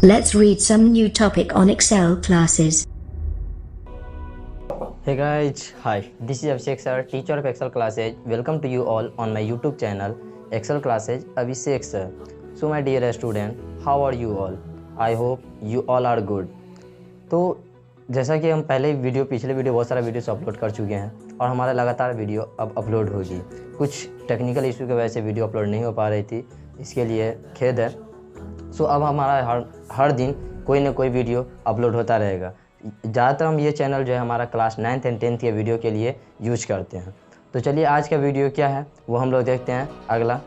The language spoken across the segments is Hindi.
Let's read some new topic on Excel classes. Hey guys, hi. This is Abhishek sir, teacher of Excel classes. Welcome to you all on my YouTube channel, Excel classes Abhishek sir. So my dear student, how are you all? I hope you all are good. तो जैसा कि हम पिछले वीडियो बहुत सारा वीडियोस अपलोड कर चुके हैं और हमारा लगातार वीडियो अब अपलोड होगी। कुछ टेक्निकल इशू की वजह से वीडियो अपलोड नहीं हो पा रही थी, इसके लिए खेद है। सो अब हमारा हर दिन कोई ना कोई वीडियो अपलोड होता रहेगा। ज़्यादातर हम ये चैनल जो है हमारा क्लास 9th एंड 10th के वीडियो के लिए यूज करते हैं। तो चलिए आज का वीडियो क्या है वो हम लोग देखते हैं। अगला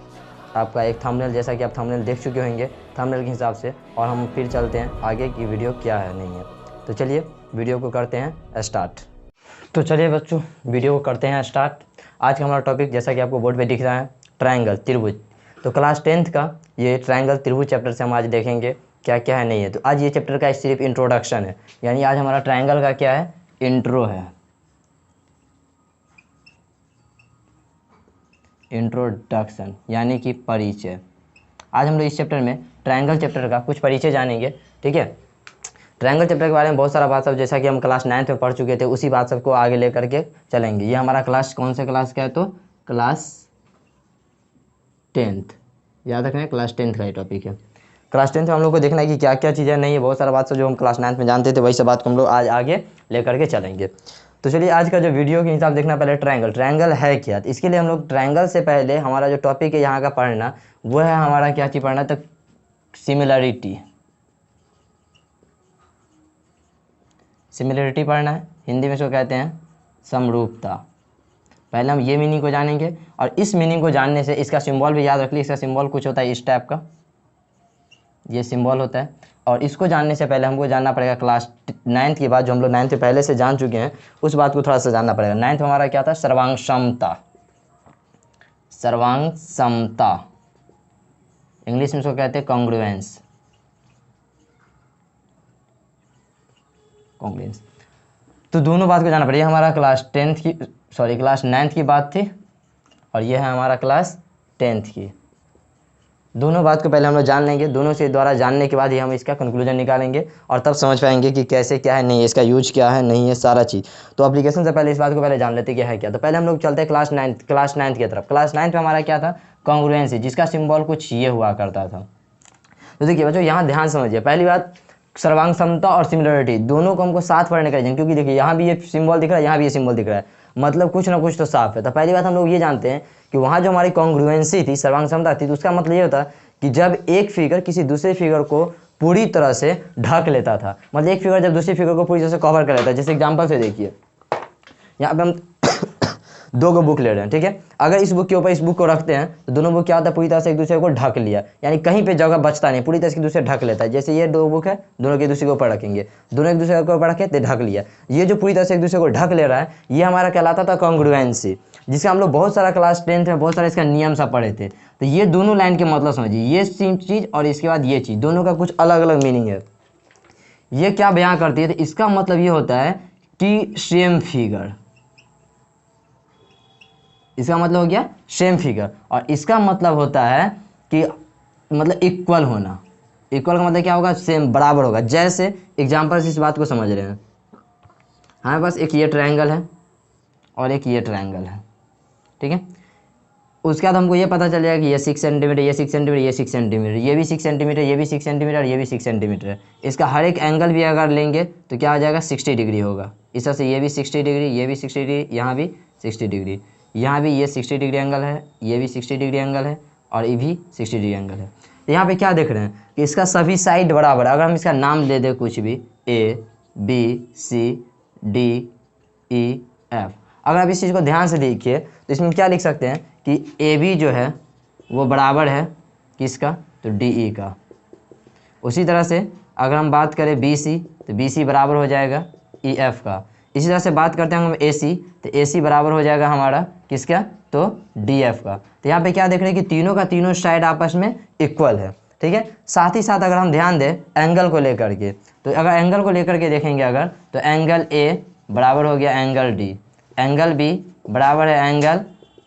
आपका एक थंबनेल, जैसा कि आप थंबनेल देख चुके होंगे थंबनेल के हिसाब से, और हम फिर चलते हैं आगे की वीडियो क्या है नहीं है। तो चलिए वीडियो को करते हैं स्टार्ट। तो चलिए बच्चों वीडियो को करते हैं स्टार्ट। आज का हमारा टॉपिक जैसा कि आपको बोर्ड पे दिख रहा है, ट्रायंगल, त्रिभुज। तो क्लास 10th का ये ट्रायंगल त्रिभुज चैप्टर से हम आज देखेंगे क्या क्या है नहीं है। तो आज ये चैप्टर का सिर्फ इंट्रोडक्शन है, यानी आज हमारा ट्रायंगल का क्या है, इंट्रो है, इंट्रोडक्शन यानी कि परिचय। आज हम लोग इस चैप्टर में ट्रायंगल चैप्टर का कुछ परिचय जानेंगे, ठीक है। ट्रायंगल चैप्टर के बारे में बहुत सारा बात सब जैसा कि हम क्लास 9th में पढ़ चुके थे, उसी बात सबको आगे ले करके चलेंगे। ये हमारा क्लास कौन से क्लास का है, तो क्लास 10th, याद रखना है क्लास 10th का ये टॉपिक है। क्लास 10th में हम लोग को देखना है कि क्या क्या चीज़ें नहीं है। बहुत सारा बात सब जो हम क्लास 9th में जानते थे वही सब बात को हम लोग आज आगे ले करके चलेंगे। तो चलिए आज का जो वीडियो के हिसाब देखना, पहले ट्रायंगल है क्या। तो इसके लिए हम लोग ट्रायंगल से पहले हमारा जो टॉपिक है यहाँ का पढ़ना, वो है हमारा क्या चीज़ पढ़ना, तो सिमिलरिटी पढ़ना है। हिंदी में इसको कहते हैं समरूपता। पहले हम ये मीनिंग को जानेंगे, और इस मीनिंग को जानने से इसका सिंबल भी याद रख लीजिए। इसका सिंबल कुछ होता है इस टाइप का, ये सिंबल होता है। और इसको जानने से पहले हमको जानना पड़ेगा क्लास 9th की बात, जो हम लोग 9th पहले से जान चुके हैं, उस बात को थोड़ा सा जानना पड़ेगा। 9th हमारा क्या था, सर्वांग समता, इंग्लिश में इसको कहते हैं कॉन्ग्रुएंस। तो दोनों बात को जानना पड़ेगा। हमारा क्लास 9th की बात थी, और ये है हमारा क्लास 10th की। दोनों बात को पहले हम लोग जान लेंगे। दोनों से द्वारा जानने के बाद ही हम इसका कंक्लूजन निकालेंगे, और तब समझ पाएंगे कि कैसे क्या है नहीं है, इसका यूज क्या है नहीं है, सारा चीज़। तो एप्लीकेशन से पहले इस बात को पहले जान लेते क्या है क्या। तो पहले हम लोग चलते हैं क्लास 9th की तरफ। क्लास 9th में हमारा क्या था, कॉन्ग्रुएंसी, जिसका सिंबल कुछ ये हुआ करता था। तो देखिए बच्चों यहाँ ध्यान समझिए, पहली बात सर्वांग समता और सिमिलरिटी दोनों को हमको साथ पढ़ने का, क्योंकि देखिए यहाँ भी ये सिंबल दिख रहा है, यहाँ भी ये सिंबल दिख रहा है, मतलब कुछ ना कुछ तो साफ है। तो पहली बात हम लोग ये जानते हैं कि वहाँ जो हमारी कॉन्ग्रुएंसी थी, सर्वांग समता थी, तो उसका मतलब ये होता है कि जब एक फिगर किसी दूसरे फिगर को पूरी तरह से ढक लेता था, मतलब एक फिगर जब दूसरी फिगर को पूरी तरह से कवर कर लेता है। जैसे एग्जांपल से देखिए, यहाँ पे हम दो गो बुक ले रहे हैं, ठीक है। अगर इस बुक के ऊपर इस बुक को रखते हैं तो दोनों बुक क्या होता है, पूरी तरह से एक दूसरे को ढक लिया, यानी कहीं पे जगह बचता नहीं, पूरी तरह से दूसरे ढक लेता है। जैसे ये दो बुक है, दोनों के दूसरे के ऊपर रखेंगे, दोनों एक दूसरे के ऊपर रखे तो ढक लिया। ये जो पूरी तरह से एक दूसरे को ढक ले रहा है, ये हमारा कहलाता था कॉन्ग्रुएंसी, जिसका हम लोग बहुत सारा क्लास 10th में बहुत सारा इसका नियम सब पढ़े थे। तो ये दोनों लाइन के मतलब समझिए, ये चीज़ और इसके बाद ये चीज़, दोनों का कुछ अलग अलग मीनिंग है। ये क्या बयां करती है, तो इसका मतलब ये होता है कि सेम फिगर, इसका मतलब हो गया सेम फिगर, और इसका मतलब होता है कि मतलब इक्वल होना। इक्वल का मतलब क्या होगा, सेम, बराबर होगा। जैसे एग्जांपल से इस बात को समझ रहे हैं, हमारे पास एक ये ट्रायंगल है और एक ये ट्रायंगल है, ठीक है। उसके बाद हमको ये पता चल जाएगा कि ये 6 सेंटीमीटर, ये 6 सेंटीमीटर, ये 6 सेंटीमीटर, ये भी 6 सेंटीमीटर, ये भी 6 सेंटीमीटर, ये भी 6 सेंटीमीटर है। इसका हर एक एंगल भी अगर लेंगे तो क्या हो जाएगा, 60 डिग्री होगा। इस तरह से ये भी 60 डिग्री, ये भी 60 डिग्री, यहाँ भी 60 डिग्री, यहाँ भी ये 60 डिग्री एंगल है, ये भी 60 डिग्री एंगल है, और ये भी 60 डिग्री एंगल है। यहाँ पे क्या देख रहे हैं कि इसका सभी साइड बराबर है। अगर हम इसका नाम दे दें कुछ भी, A B C D E F, अगर आप इस चीज़ को ध्यान से देखिए तो इसमें क्या लिख सकते हैं कि AB जो है वो बराबर है किसका, तो DE का। उसी तरह से अगर हम बात करें BC, तो BC बराबर हो जाएगा EF का। इसी तरह से बात करते हैं हम AC, तो AC बराबर हो जाएगा हमारा किसका, तो DF का। तो यहाँ पे क्या देख रहे हैं कि तीनों का तीनों साइड आपस में इक्वल है, ठीक है। साथ ही साथ अगर हम ध्यान दें एंगल को लेकर के, तो अगर एंगल को लेकर के देखेंगे अगर, तो एंगल A बराबर हो गया एंगल D, एंगल B बराबर है एंगल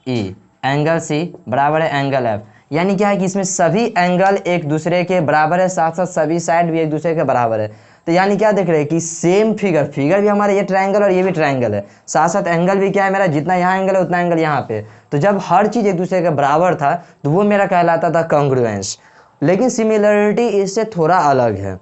E, एंगल C बराबर है एंगल F। यानी क्या है कि इसमें सभी एंगल एक दूसरे के बराबर है, साथ साथ सभी साइड भी एक दूसरे के बराबर है। तो यानी क्या देख रहे हैं कि सेम फिगर भी हमारा ये ट्रायंगल और ये भी ट्रायंगल है, साथ साथ एंगल भी क्या है मेरा, जितना यहाँ एंगल है उतना एंगल यहाँ पे। तो जब हर चीज़ एक दूसरे के बराबर था तो वो मेरा कहलाता था कॉन्ग्रुएंस। लेकिन सिमिलरिटी इससे थोड़ा अलग है।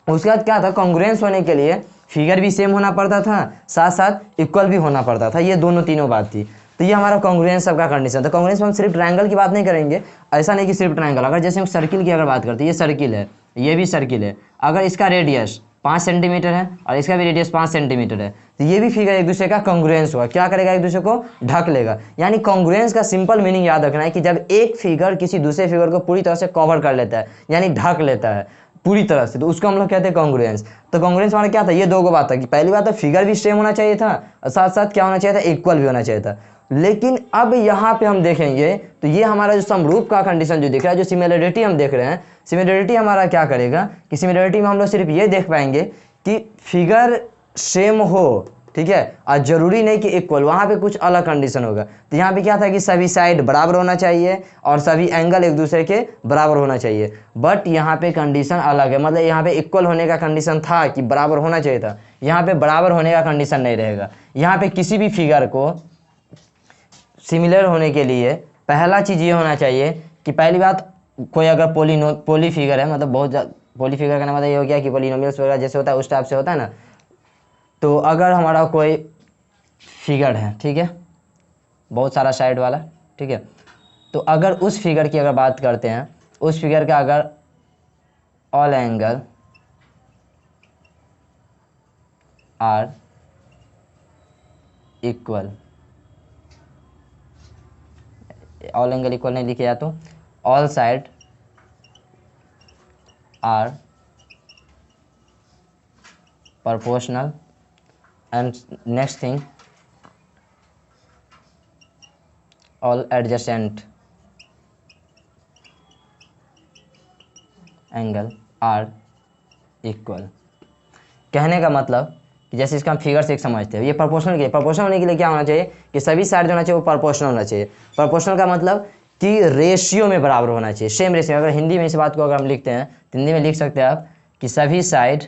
उसके बाद क्या था, कॉन्ग्रुएंस होने के लिए फिगर भी सेम होना पड़ता था, साथ साथ इक्वल भी होना पड़ता था, ये दोनों तीनों बात थी। तो ये हमारा कॉन्ग्रुएंस सबका कंडीशन था। कॉन्ग्रुएंस में हम सिर्फ ट्रायंगल की बात नहीं करेंगे, ऐसा नहीं कि सिर्फ ट्रायंगल। अगर जैसे हम सर्किल की अगर बात करते हैं, ये सर्किल है, ये भी सर्किल है, अगर इसका रेडियस 5 सेंटीमीटर है और इसका भी रेडियस 5 सेंटीमीटर है, तो ये भी फिगर एक दूसरे का कॉन्ग्रुएंस हुआ, क्या करेगा, एक दूसरे को ढक लेगा। यानी कॉन्ग्रुएंस का सिंपल मीनिंग याद रखना है कि जब एक फिगर किसी दूसरे फिगर को पूरी तरह से कवर कर लेता है, यानी ढक लेता है पूरी तरह से, तो उसको हम लोग कहते हैं कॉन्ग्रुएंस। तो कॉन्ग्रुएंस हमारा क्या था, ये दो बात था कि पहली बात तो फिगर भी सेम होना चाहिए था और साथ साथ क्या होना चाहिए था, इक्वल भी होना चाहिए था। लेकिन अब यहाँ पे हम देखेंगे तो ये हमारा जो समरूप का कंडीशन जो दिख रहा है, जो सिमिलरिटी हम देख रहे हैं, सिमिलरिटी हमारा क्या करेगा कि सिमिलरिटी में हम लोग सिर्फ ये देख पाएंगे कि फिगर सेम हो, ठीक है, और जरूरी नहीं कि इक्वल, वहाँ पे कुछ अलग कंडीशन होगा। तो यहाँ पे क्या था कि सभी साइड बराबर होना चाहिए और सभी एंगल एक दूसरे के बराबर होना चाहिए। बट यहाँ पे कंडीशन अलग है, मतलब यहाँ पे इक्वल होने का कंडीशन था कि बराबर होना चाहिए था, यहाँ पे बराबर होने का कंडीशन नहीं रहेगा। यहाँ पे किसी भी फिगर को सिमिलर होने के लिए पहला चीज़ ये होना चाहिए कि पहली बात, कोई अगर पोली फिगर है, मतलब बहुत पोली फिगर का मतलब ये हो गया कि पोलिनोमियल्स वगैरह जैसे होता है उस टाइप से होता है ना। तो अगर हमारा कोई फिगर है, ठीक है, बहुत सारा साइड वाला, ठीक है, तो अगर उस फिगर की अगर बात करते हैं, उस फिगर का अगर all angle are equal, all angle equal नहीं लिखे, या तो all side are proportional, and next thing all adjacent angle are equal। कहने का मतलब कि जैसे इसका हम फिगर से एक समझते हैं, ये प्रोपोर्शनल के, प्रोपोर्शनल होने के लिए क्या होना चाहिए कि सभी साइड जो होना चाहिए वो प्रोपोर्शनल होना चाहिए। प्रोपोर्शनल का मतलब कि रेशियो में बराबर होना चाहिए, सेम रेशियो। अगर हिंदी में इस बात को अगर हम लिखते हैं, तो हिंदी में लिख सकते हैं आप कि सभी साइड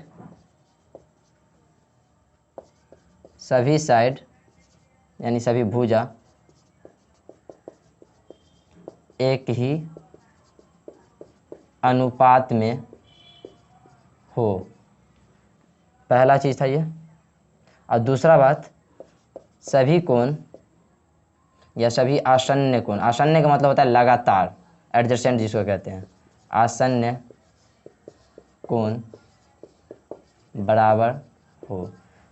यानी सभी भुजा एक ही अनुपात में हो, पहला चीज़ था ये। और दूसरा बात, सभी कोण या सभी आसन्न कोण, आसन्न का मतलब होता है लगातार, एडजेसेंट जिसको कहते हैं, आसन्न कोण बराबर हो,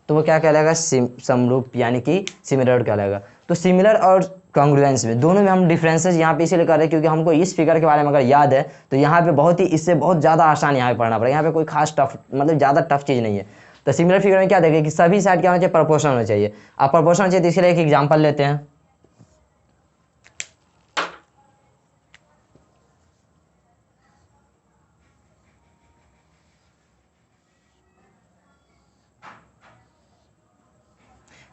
तो वो क्या कहलाएगा, समरूप, यानी कि सिमिलर कहलाएगा। तो सिमिलर और कॉन्ग्रुएंस में दोनों में हम डिफरेंसेस यहाँ पे इसीलिए कर रहे हैं क्योंकि हमको इस फिगर के बारे में अगर याद है तो यहाँ पे बहुत ही, इससे बहुत ज़्यादा आसान यहाँ पे पढ़ना पड़ेगा। यहाँ पे कोई खास टफ, मतलब ज़्यादा टफ चीज़ नहीं है। तो सिमिलर फिगर में क्या देखें कि सभी साइड क्या होना चाहिए, प्रोपोर्शनल होना चाहिए। आप प्रोपोर्शनल चाहिए तो इसके लिए एक एग्जाम्पल लेते हैं।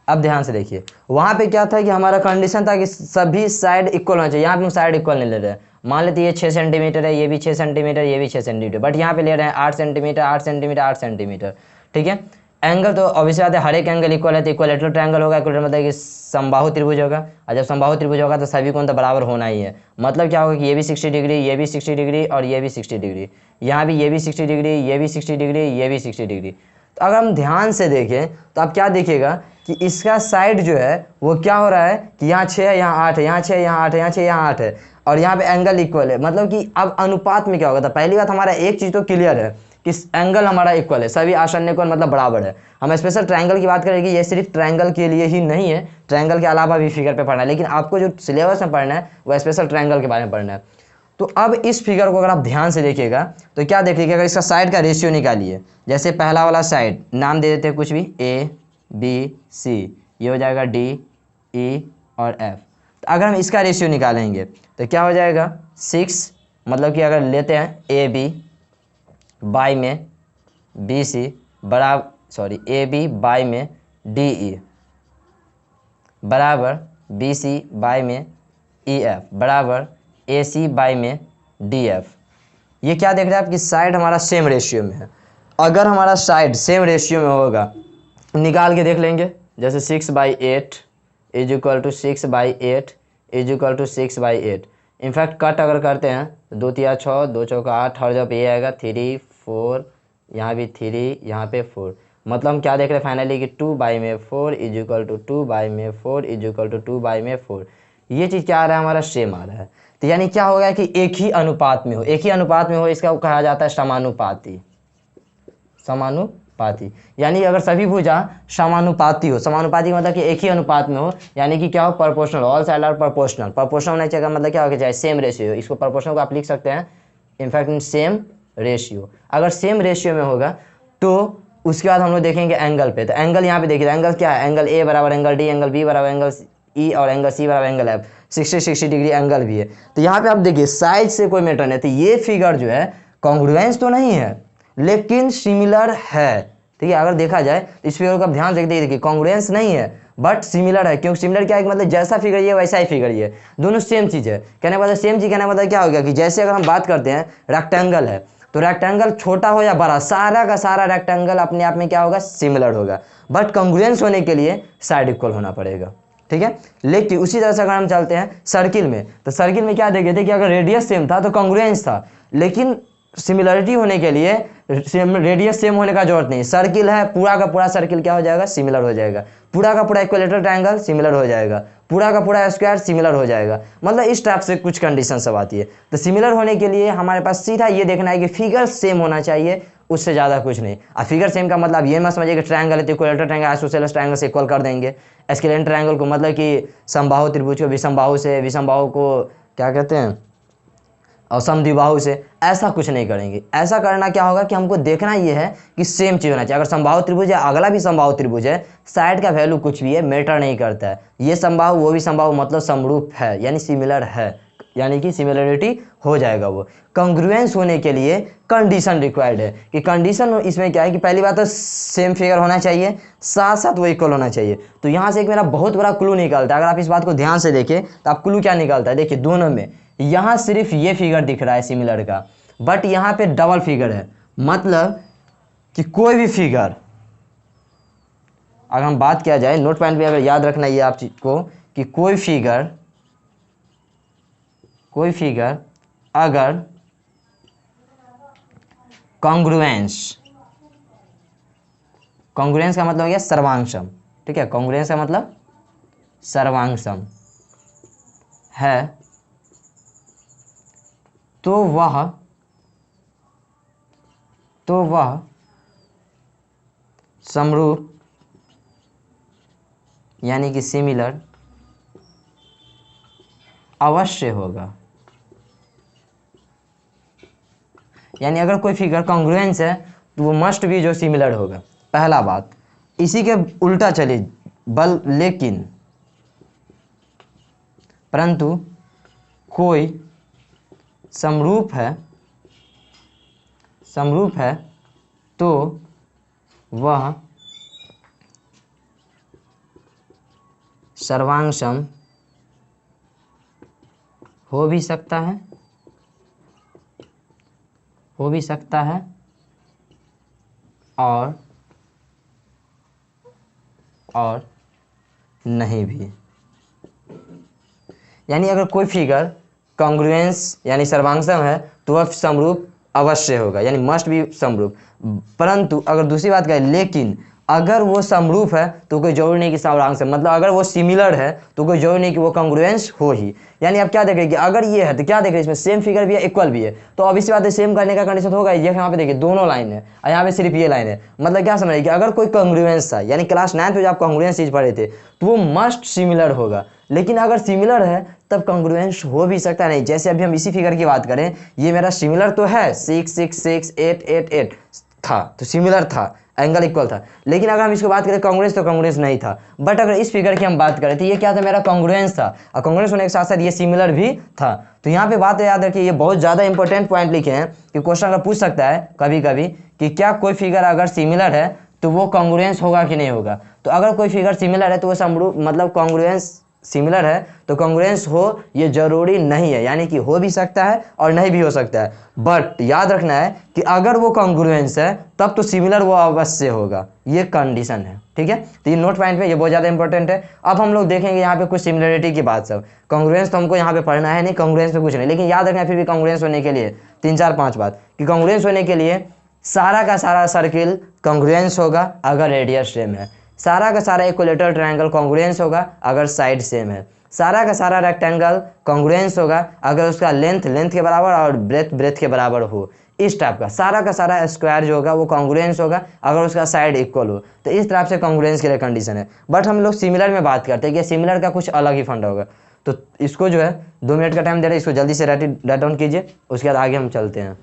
अब ध्यान से देखिए, वहाँ पे क्या था कि हमारा कंडीशन था कि सभी साइड इक्वल होना चाहिए। यहाँ पे हम साइड इक्वल नहीं ले रहे हैं। मान लेते ये 6 सेंटीमीटर है, ये भी 6 सेंटीमीटर, ये भी 6 सेंटीमीटर, बट यहाँ पे ले रहे हैं 8 सेंटीमीटर, 8 सेंटीमीटर, 8 सेंटीमीटर, ठीक है। एंगल तो ऑब्वियसली बात है, हर एक एंगल इक्वल है, तो इक्वलेटरल ट्रायंगल होगा। इक्वलेटर मतलब कि समबाहु त्रिभुज होगा, और जब समबाहु त्रिभुज होगा तो सभी कोण तो बराबर होना ही है। मतलब क्या होगा कि ये भी 60 डिग्री, ये भी 60 डिग्री और ये भी 60 डिग्री, यहाँ भी ये भी 60 डिग्री, ये भी 60 डिग्री, ये भी 60 डिग्री। तो अगर हम ध्यान से देखें तो आप क्या देखिएगा कि इसका साइड जो है वो क्या हो रहा है कि यहाँ 6 है, यहाँ 8 है, यहाँ 6 है, यहाँ 8 है, यहाँ 6 यहाँ 8 है, और यहाँ पे एंगल इक्वल है। मतलब कि अब अनुपात में क्या होगा, तो पहली बात हमारा एक चीज़ तो क्लियर है कि एंगल हमारा इक्वल है, सभी आसन्न कोण मतलब बराबर है। हम स्पेशल ट्रायंगल की बात करेंगे, ये सिर्फ ट्रायंगल के लिए ही नहीं है, ट्रायंगल के अलावा भी फिगर पे पढ़ना है, लेकिन आपको जो सिलेबस में पढ़ना है वो स्पेशल ट्रायंगल के बारे में पढ़ना है। तो अब इस फिगर को अगर आप ध्यान से देखिएगा तो क्या देखिएगा, अगर इसका साइड का रेशियो निकालिए, जैसे पहला वाला साइड नाम दे देते हैं कुछ भी, A B C, ये हो जाएगा D E और F। तो अगर हम इसका रेशियो निकालेंगे तो क्या हो जाएगा 6, मतलब कि अगर लेते हैं AB बाई में BC बराबर, AB बाई में DE बराबर BC बाई में EF बराबर AC बाई में DF। ये क्या देख रहे हैं आप कि साइड हमारा सेम रेशियो में है। अगर हमारा साइड सेम रेशियो में होगा निकाल के देख लेंगे, जैसे 6/8 is equal to 6/8 is equal to 6/8। In fact cut अगर करते हैं 2 3 6 2 चौका 8, हर जगह पे ये आएगा 3 4, यहाँ भी 3, यहाँ पे 4। मतलब हम क्या देख रहे हैं फाइनली कि 2/4 is equal to 2/4 is equal to 2/4। ये चीज़ क्या आ रहा है हमारा सेम आ रहा है। तो यानी क्या होगा कि एक ही अनुपात में हो, एक ही अनुपात में हो, इसका कहा जाता है समानुपाती। समानुपाती यानी अगर सभी भुजा समानुपाती हो, समानुपाती मतलब कि एक ही अनुपात में हो, यानी कि क्या हो, proportional, all side are proportional. Proportional होना चाहिए मतलब क्या होगा, चाहे सेम रेशियो, इसको प्रोपोर्शनल को आप लिख सकते हैं इनफैक्ट इन सेम रेशियो। अगर सेम रेशियो में होगा तो उसके बाद हम लोग देखेंगे एंगल पे। तो एंगल यहाँ पे देखिए, एंगल क्या है, एंगल ए बराबर एंगल डी, एंगल बी बराबर एंगल ई और एंगल सी बराबर एंगल एफ। 60 डिग्री एंगल भी है। तो यहाँ पे आप देखिए साइज से कोई मैटर नहीं। तो ये फिगर जो है कॉन्ग्रुएंस तो नहीं है लेकिन सिमिलर है। ठीक है, अगर देखा जाए तो इस फिगर को आप ध्यान से देखिए, कॉन्ग्रुएंस नहीं है बट सिमिलर है। क्योंकि सिमिलर क्या है कि मतलब जैसा फिगर ये वैसा ही फिगर ये, दोनों सेम चीज़ है। कहने का मतलब सेम चीज़ कहने का मतलब क्या हो गया कि जैसे अगर हम बात करते हैं रेक्टेंगल है तो रेक्टेंगल छोटा हो या बड़ा, सारा का सारा रेक्टेंगल अपने आप में क्या होगा, सिमिलर होगा। बट कॉन्ग्रुएंस होने के लिए साइड इक्वल होना पड़ेगा। ठीक है, लेकिन उसी तरह से अगर हम चलते हैं सर्किल में, तो सर्किल में क्या देखे थे कि अगर रेडियस सेम था तो कॉन्ग्रुएंस था, लेकिन सिमिलरिटी होने के लिए रेडियस सेम होने का जरूरत नहीं। सर्किल है, पूरा का पूरा सर्किल क्या हो जाएगा, सिमिलर हो जाएगा। पूरा का पूरा इक्विलेटरल ट्रायंगल सिमिलर हो जाएगा। पूरा का पूरा स्क्वायर सिमिलर हो जाएगा। मतलब इस टाइप से कुछ कंडीशन सब आती है। तो सिमिलर होने के लिए हमारे पास सीधा ये देखना है कि फिगर सेम होना चाहिए, उससे ज़्यादा कुछ नहीं। अब फिगर सेम का मतलब ये मत समझिए कि ट्रायंगल है तो इक्विलेटरल ट्रायंगल आइसोसेलेस ट्रायंगल से इक्वल कर देंगे। स्केलेटल ट्रायंगल को मतलब कि समबाहु त्रिभुज को विषमबाहु से, विषमबाहु को क्या कहते हैं, और समद्विबाहु से, ऐसा कुछ नहीं करेंगे। ऐसा करना क्या होगा कि हमको देखना ये है कि सेम चीज़ होना चाहिए। अगर समबाहु त्रिभुज है, अगला भी समबाहु त्रिभुज है, साइड का वैल्यू कुछ भी है मैटर नहीं करता है। ये समबाहु वो भी समबाहु मतलब समरूप है, यानी सिमिलर है, यानी कि सिमिलरिटी हो जाएगा वो। कॉन्ग्रुएंस होने के लिए कंडीशन रिक्वायर्ड है कि कंडीशन इसमें क्या है कि पहली बात तो सेम फिगर होना चाहिए, साथ साथ वो इक्वल होना चाहिए। तो यहाँ से एक मेरा बहुत बड़ा क्लू निकलता है। अगर आप इस बात को ध्यान से देखें तो आप क्लू क्या निकलता है, देखिए दोनों में यहाँ सिर्फ ये फिगर दिख रहा है सिमिलर का, बट यहाँ पे डबल फिगर है। मतलब कि कोई भी फिगर अगर हम बात किया जाए, नोट पॉइंट पे अगर याद रखना ये आप चीज को कि कोई फिगर अगर कॉन्ग्रुएंस का मतलब हो गया सर्वांशम। ठीक है, कॉन्ग्रुएंस का मतलब सर्वांशम है तो वह समरूप यानी कि सिमिलर अवश्य होगा। यानी अगर कोई फिगर कॉन्ग्रुएंस है तो वो मस्ट भी जो सिमिलर होगा, पहला बात। इसी के उल्टा चलिए लेकिन परंतु कोई समरूप है तो वह सर्वांशम हो भी सकता है और नहीं भी। यानी अगर कोई फिगर कॉन्ग्रुएंस यानी सर्वांशम है तो वह समरूप अवश्य होगा, यानी मस्ट भी समरूप। परंतु अगर दूसरी बात करें, लेकिन अगर वो समरूप है तो कोई जरूरी नहीं कि सर्वांशम, मतलब अगर वो सिमिलर है तो कोई जरूरी नहीं कि वो कॉन्ग्रुएंस हो ही। यानी आप क्या देख रहे हैं कि अगर ये है तो क्या देख रहे हैं, इसमें सेम फिगर भी है, इक्वल भी है, तो अब इसी बात है सेम करने का कंडीशन होगा। ये यहाँ पे देखिए दोनों लाइन है और यहाँ पे सिर्फ ये लाइन है। मतलब क्या समझ रहे कि अगर कोई कॉन्ग्रुएंस था, यानी क्लास 9th में जब आप कॉन्ग्रुएंस चीज पढ़े थे तो वो मस्ट सिमिलर होगा। लेकिन अगर सिमिलर है तब कॉन्ग्रुएंस हो भी सकता नहीं। जैसे अभी हम इसी फिगर की बात करें, ये मेरा सिमिलर तो है, 6 6 6 8 8 8 था तो सिमिलर था, एंगल इक्वल था। लेकिन अगर हम इसको बात करें कांग्रेस तो कांग्रेस नहीं था। बट अगर इस फिगर की हम बात करें तो ये क्या था, मेरा कांग्रुएंस था और कांग्रेस होने के साथ साथ ये सिमिलर भी था। तो यहाँ पे बात याद रखिए, ये बहुत ज़्यादा इंपॉर्टेंट पॉइंट लिखे हैं कि क्वेश्चन अगर पूछ सकता है कभी कभी कि क्या कोई फिगर अगर सिमिलर है तो वो कांग्रुएंस होगा कि नहीं होगा। तो अगर कोई फिगर सिमिलर है तो वो समरूप मतलब कांग्रुएंस सिमिलर है तो कॉन्ग्रुएंस हो ये जरूरी नहीं है, यानी कि हो भी सकता है और नहीं भी हो सकता है, बट याद रखना है कि अगर वो कॉन्ग्रुएंस है तब तो सिमिलर वो अवश्य होगा, ये कंडीशन है। ठीक है, तो ये नोट पॉइंट में ये बहुत ज़्यादा इंपॉर्टेंट है। अब हम लोग देखेंगे यहाँ पे कुछ सिमिलरिटी की बात सब। कॉन्ग्रुएंस तो हमको यहाँ पे पढ़ना है नहीं, कॉन्ग्रुएंस में कुछ नहीं, लेकिन याद रखना फिर भी कॉन्ग्रुएंस होने के लिए 3 4 5 बात कि कॉन्ग्रुएंस होने के लिए सारा का सारा सर्किल कॉन्ग्रुएंस होगा अगर रेडियस सेम है, सारा का सारा इक्विलेटरल ट्रायंगल कॉन्ग्रुएंस होगा अगर साइड सेम है, सारा का सारा रेक्टेंगल कॉन्ग्रुएंस होगा अगर उसका लेंथ के बराबर और ब्रेथ के बराबर हो। इस टाइप का सारा स्क्वायर जो होगा वो कॉन्ग्रुएंस होगा अगर उसका साइड इक्वल हो। तो इस तरह से कॉन्ग्रुएंस के लिए कंडीशन है। बट हम लोग सिमिलर में बात करते हैं कि सिमिलर का कुछ अलग ही फंडा होगा। तो इसको जो है 2 मिनट का टाइम दे रहे हैं, इसको जल्दी से राइट डाउन कीजिए, उसके बाद आगे हम चलते हैं।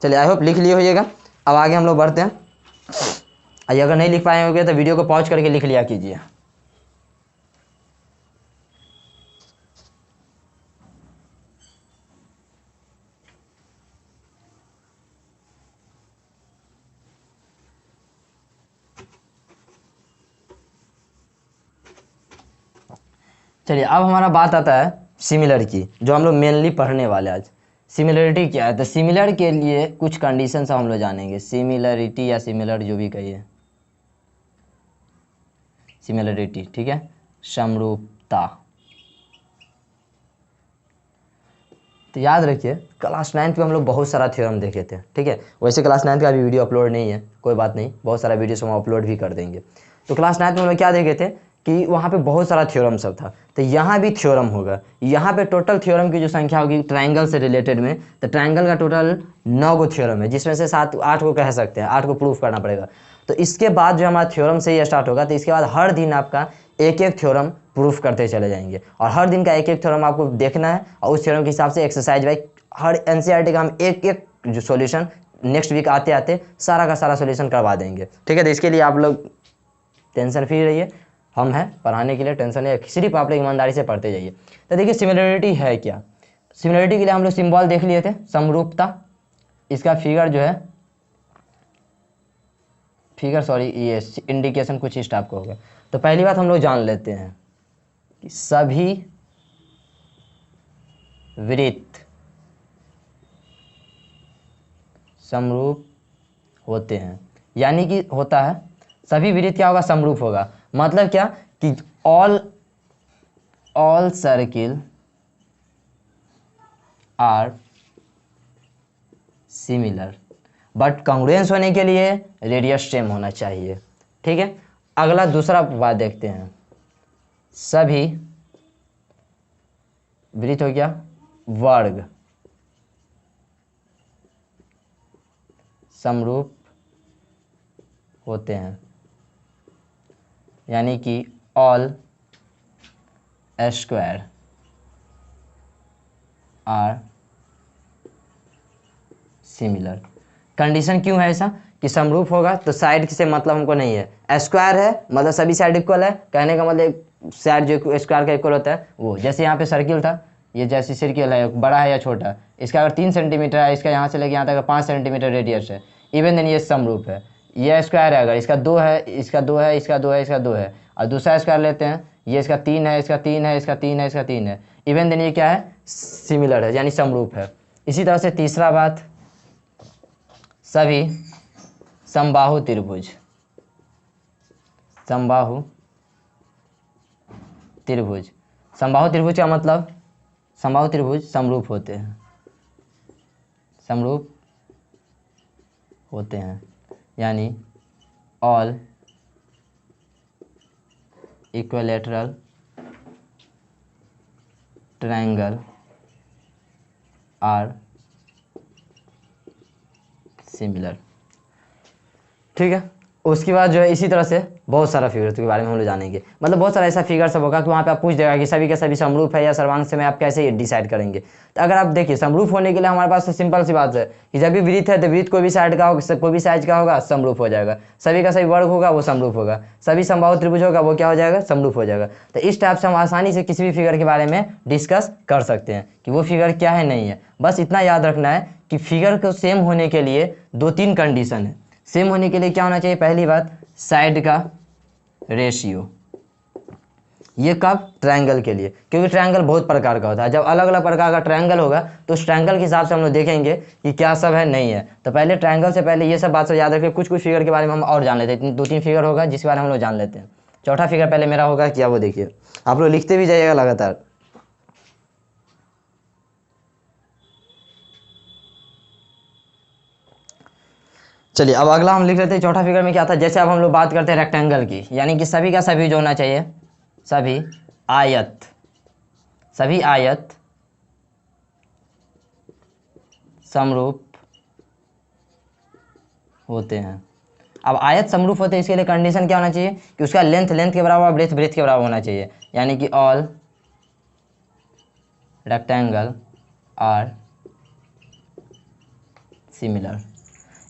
चलिए, आई होप लिख लिए होइएगा। अब आगे हम लोग बढ़ते हैं। अगर नहीं लिख पाए होंगे तो वीडियो को पॉज करके लिख लिया कीजिए। चलिए, अब हमारा बात आता है सिमिलर की, जो हम लोग मेनली पढ़ने वाले आज। सिमिलरिटी क्या है? तो सिमिलर के लिए कुछ कंडीशंस हम लोग जानेंगे। सिमिलरिटी या सिमिलर जो भी कहिए, सिमिलरिटी, ठीक है, समरूपता। तो याद रखिए क्लास 9 में हम लोग बहुत सारा थ्योरम देखे थे। ठीक है, वैसे क्लास 9 का भी वीडियो अपलोड नहीं है, कोई बात नहीं, बहुत सारा वीडियो हम अपलोड भी कर देंगे। तो क्लास 9 में हम लोग क्या देखे थे कि वहाँ पे बहुत सारा थ्योरम सब था। तो यहाँ भी थ्योरम होगा। यहाँ पे टोटल थ्योरम की जो संख्या होगी ट्राइंगल से रिलेटेड में, तो ट्राइंगल का टोटल 9 गो थ्योरम है, जिसमें से 7 8 को कह सकते हैं, 8 को प्रूफ करना पड़ेगा। तो इसके बाद जो हमारा थ्योरम से ही स्टार्ट होगा, तो इसके बाद हर दिन आपका एक एक थ्योरम प्रूफ करते चले जाएंगे, और हर दिन का एक एक थ्योरम आपको देखना है, और उस थ्योरम के हिसाब से एक्सरसाइज वाइज हर एनसीईआरटी का हम एक एक जो सॉल्यूशन नेक्स्ट वीक आते आते सारा का सारा सॉल्यूशन करवा देंगे। ठीक है, तो इसके लिए आप लोग टेंशन फ्री रहिए, हम हैं पढ़ाने के लिए, टेंशन है, सिर्फ आप लोग ईमानदारी से पढ़ते जाइए। तो देखिए सिमिलरिटी है क्या। सिमिलरिटी के लिए हम लोग सिंबल देख लिए थे, समरूपता। इसका फिगर जो है, फिगर सॉरी ये इंडिकेशन कुछ इस टाइप का होगा। तो पहली बात हम लोग जान लेते हैं कि सभी वृत्त समरूप होते हैं, यानी कि होता है सभी वृत्त क्या होगा, समरूप होगा। मतलब क्या कि all circle are similar, but congruence होने के लिए रेडियस सेम होना चाहिए। ठीक है, अगला दूसरा बात देखते हैं। सभी वृत्त हो गया वर्ग समरूप होते हैं, यानी कि all square are similar. Condition क्यों है ऐसा कि समरूप होगा? तो साइड से मतलब हमको नहीं है, स्क्वायर है मतलब सभी साइड इक्वल है, कहने का मतलब साइड जो स्क्वायर का इक्वल होता है वो। जैसे यहाँ पे सर्किल था, ये जैसे सर्किल है, बड़ा है या छोटा, इसका अगर 3 सेंटीमीटर है, इसका यहाँ से लेके यहाँ तक 5 सेंटीमीटर रेडियस है, इवन देन ये समरूप है। ये स्क्वायर है, अगर इसका 2 है, इसका 2 है, इसका 2 है, इसका 2 है, और दूसरा स्क्वायर लेते हैं, ये इसका 3 है, इसका 3 है, इसका 3 है, इसका 3 है, इवन देन ये क्या है, सिमिलर है, यानी समरूप है। इसी तरह से तीसरा बात, सभी समबाहु त्रिभुज, समबाहु त्रिभुज, समबाहु त्रिभुज का मतलब समबाहु त्रिभुज समरूप होते हैं, समरूप होते हैं, यानी all equilateral triangle are similar. ठीक है, उसके बाद जो है इसी तरह से बहुत सारा फिगर के बारे में हम लोग जानेंगे। मतलब बहुत सारा ऐसा फिगर सब होगा कि वहाँ पे आप पूछ देगा कि सभी के सभी समरूप है या सर्वांग से, में आप कैसे डिसाइड करेंगे। तो अगर आप देखिए समरूप होने के लिए हमारे पास तो सिंपल सी बात है कि जब भी वृत्त है तो वृत्त कोई भी साइड का होगा, कोई भी साइज का होगा, समरूप हो जाएगा। सभी का सभी वर्ग होगा वो समरूप होगा, सभी समबाहु त्रिभुज होगा वो क्या हो जाएगा, समरूप हो जाएगा। तो इस टाइप से हम आसानी से किसी भी फिगर के बारे में डिस्कस कर सकते हैं कि वो फिगर क्या है, नहीं है। बस इतना याद रखना है कि फिगर को सेम होने के लिए 2-3 कंडीशन है। सेम होने के लिए क्या होना चाहिए, पहली बात साइड का रेशियो। ये कब, ट्रायंगल के लिए, क्योंकि ट्रायंगल बहुत प्रकार का होता है। जब अलग अलग प्रकार का ट्रायंगल होगा तो उस ट्रायंगल के हिसाब से हम लोग देखेंगे कि क्या सब है नहीं है। तो पहले ट्रायंगल से पहले ये सब बात याद रखें। कुछ कुछ फिगर के बारे में हम और जान लेते हैं, 2-3 फिगर होगा जिसके बारे में हम लोग जान लेते हैं। चौथा फिगर पहले मेरा होगा क्या, वो देखिए, आप लोग लिखते भी जाइएगा लगातार। चलिए अब अगला हम लिख लेते हैं। चौथा फिगर में क्या था, जैसे अब हम लोग बात करते हैं रेक्टेंगल की, यानी कि सभी का सभी जो होना चाहिए, सभी आयत, सभी आयत समरूप होते हैं। अब आयत समरूप होते हैं, इसके लिए कंडीशन क्या होना चाहिए कि उसका लेंथ लेंथ के बराबर, ब्रेथ ब्रेथ के बराबर होना चाहिए, यानी कि ऑल रेक्टेंगल आर सिमिलर।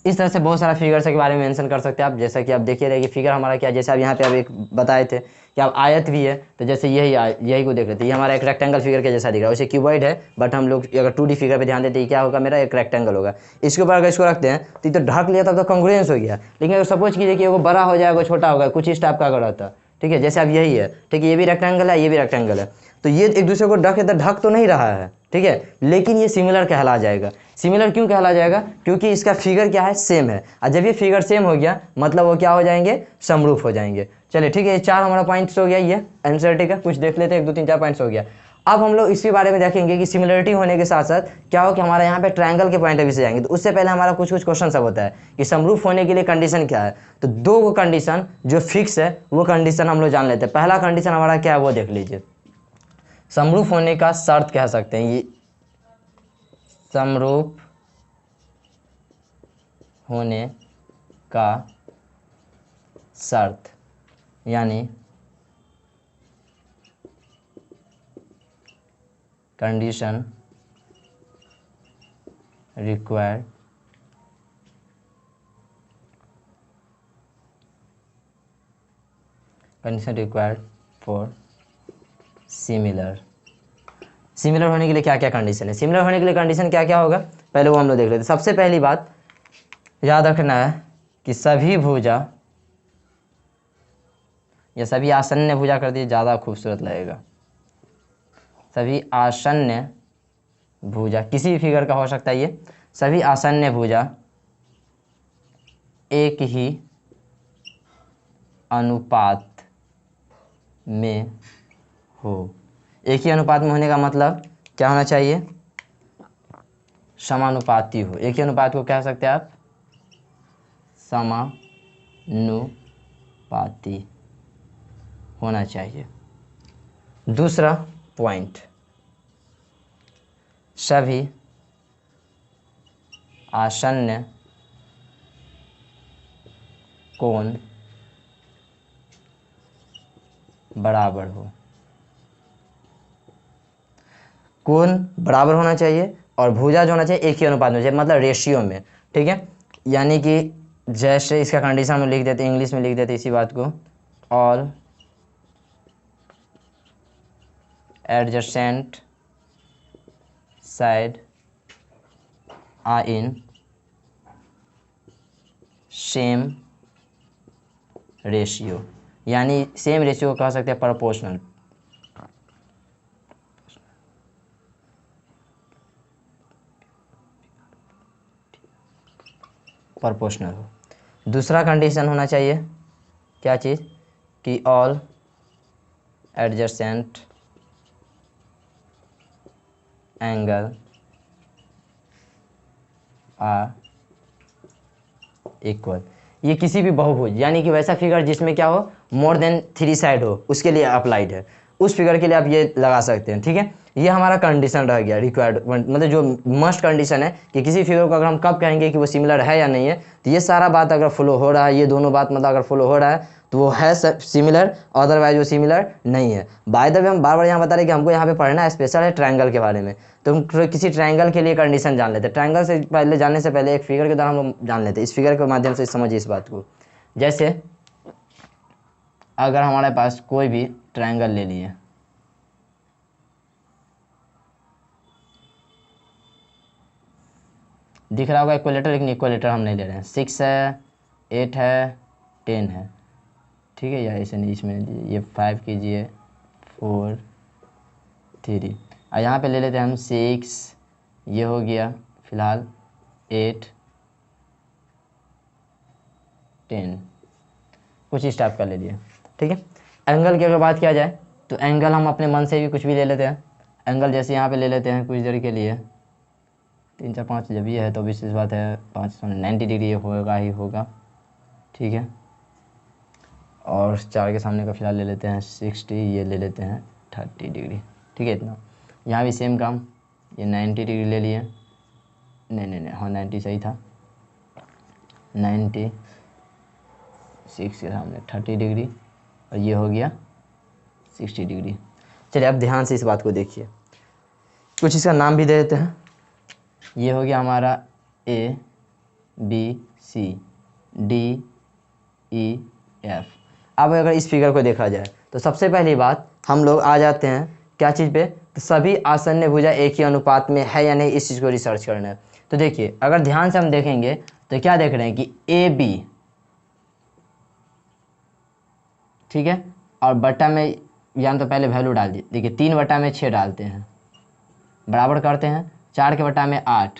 इस तरह से बहुत सारा फिगर्स के बारे में मेंशन कर सकते हैं आप। जैसा कि आप देखिए रहे कि फिगर हमारा क्या, जैसे आप यहाँ पे अब एक बताए थे कि अब आयत भी है, तो जैसे यही को देख लेते हैं। ये हमारा एक रेक्टेंगल फिगर के जैसा दिख रहा है, वैसे क्यूबॉइड है, बट हम लोग अगर 2D फिगर पे ध्यान देते हैं क्या होगा, मेरा एक रेक्टेंगल होगा। इसके ऊपर अगर इसको रखते हैं तो ढक लिया तब तो कॉन्ग्रुएंस हो गया। लेकिन अगर सपोज कीजिए कि वो बड़ा हो जाएगा, छोटा होगा, कुछ इस टाइप का अगर रहता, ठीक है, जैसे अब यही है, ठीक है, ये भी रेक्टेंगल है, ये भी रेक्टेंगल है, तो ये एक दूसरे को ढक तो नहीं रहा है, ठीक है, लेकिन ये सिमिलर कहला जाएगा। सिमिलर क्यों कहला जाएगा, क्योंकि इसका फिगर क्या है, सेम है। और जब ये फिगर सेम हो गया मतलब वो क्या हो जाएंगे, समरूप हो जाएंगे। चलिए ठीक है, ये 4 हमारा पॉइंट्स हो गया, ये एनसीईआरटी का कुछ देख लेते हैं, 1 2 3 4 पॉइंट्स हो गया। अब हम लोग इसी बारे में देखेंगे कि सिमिलरिटी होने के साथ साथ क्या हो कि हमारा यहाँ पे ट्रायंगल के पॉइंट ऑफ व्यू से जाएंगे। तो उससे पहले हमारा कुछ कुछ क्वेश्चन सब होता है कि समरूप होने के लिए कंडीशन क्या है। तो 2 कंडीशन जो फिक्स है वो कंडीशन हम लोग जान लेते हैं। पहला कंडीशन हमारा क्या है वो देख लीजिए, समरूप होने का शर्त कह सकते हैं, ये समरूप होने का शर्त, यानी condition required for similar. Similar होने के लिए क्या क्या कंडीशन है, सिमिलर होने के लिए कंडीशन क्या क्या होगा, पहले वो हम लोग देख लेते हैं। सबसे पहली बात याद रखना है कि सभी भुजा, या सभी आसन्न भुजा कर दिए, ज़्यादा खूबसूरत लगेगा। सभी आसन्न भुजा किसी भी फिगर का हो सकता है ये, सभी आसन्न भुजा एक ही अनुपात में हो। एक ही अनुपात में होने का मतलब क्या होना चाहिए, समानुपाती हो। एक ही अनुपात को कह सकते हैं आप समानुपाती होना चाहिए। दूसरा पॉइंट, सभी आसन्न कोण बराबर हो। कोण बराबर होना चाहिए और भुजा जो होना चाहिए एक ही अनुपात में चाहिए, मतलब रेशियो में, ठीक है। यानी कि जैसे इसका कंडीशन में लिख देते, इंग्लिश में लिख देते इसी बात को, all adjacent side are in same ratio, यानी सेम रेशियो कह सकते हैं प्रोपोर्शनल। प्रोपोर्शनल हो। दूसरा कंडीशन होना चाहिए क्या चीज़, कि all adjacent angle are equal. ये किसी भी बहुभुज, यानी कि वैसा फिगर जिसमें क्या हो, मोर देन 3 साइड हो, उसके लिए अप्लाइड है। उस फिगर के लिए आप ये लगा सकते हैं, ठीक है। ये हमारा कंडीशन रह गया, रिक्वायर्ड मतलब जो मस्ट कंडीशन है कि किसी फिगर को अगर हम कब कहेंगे कि वो सिमिलर है या नहीं है। तो ये सारा बात अगर फॉलो हो रहा है, ये दोनों बात मतलब अगर फॉलो हो रहा है तो वो है सिमिलर, अदरवाइज वो सिमिलर नहीं है। बाय द वे हम बार बार यहाँ बता रहे हैं कि हमको यहाँ पे पढ़ना स्पेशल है ट्रायंगल के बारे में। तो हम किसी ट्रायंगल के लिए कंडीशन जान लेते हैं। ट्रायंगल से पहले जानने से पहले एक फिगर के द्वारा हम लोग जान लेते हैं। इस फिगर के माध्यम से समझिए इस बात को। जैसे अगर हमारे पास कोई भी ट्रायंगल ले लिए, दिख रहा होगा इक्वलेटर, लेकिन इक्वलेटर हम नहीं ले रहे हैं। 6 है, 8 है 10 है, ठीक है, या ऐसे नहीं, इसमें ये 5 कीजिए 4 3 और यहाँ पे ले लेते हैं हम 6, ये हो गया फिलहाल 8 10, कुछ इस टाइप का ले लिया, ठीक है। एंगल की अगर बात किया जाए तो एंगल हम अपने मन से भी कुछ भी ले लेते हैं। एंगल जैसे यहाँ पे ले लेते हैं कुछ देर के लिए 3 4 5, जब ये है तो विशेष बात है 90 डिग्री होगा ही होगा, ठीक है। और 4 के सामने का फिलहाल ले लेते हैं 60, ये ले लेते हैं 30 डिग्री, ठीक है। इतना यहाँ भी सेम काम, ये 90 डिग्री ले लिए, नहीं हाँ 90 सही था, 96 के सामने 30 डिग्री और ये हो गया 60 डिग्री। चलिए अब ध्यान से इस बात को देखिए, कुछ इसका नाम भी दे देते हैं। ये हो गया हमारा A B C D E F। अब अगर इस फिगर को देखा जाए तो सबसे पहली बात हम लोग आ जाते हैं क्या चीज़ पे, तो सभी आसन्न भुजा एक ही अनुपात में है या नहीं, इस चीज़ को रिसर्च करना है। तो देखिए अगर ध्यान से हम देखेंगे तो क्या देख रहे हैं कि AB, ठीक है, और बटा में या तो पहले वैल्यू डाल दी, देखिए 3/6 डालते हैं, बराबर करते हैं 4 के बटा में 8,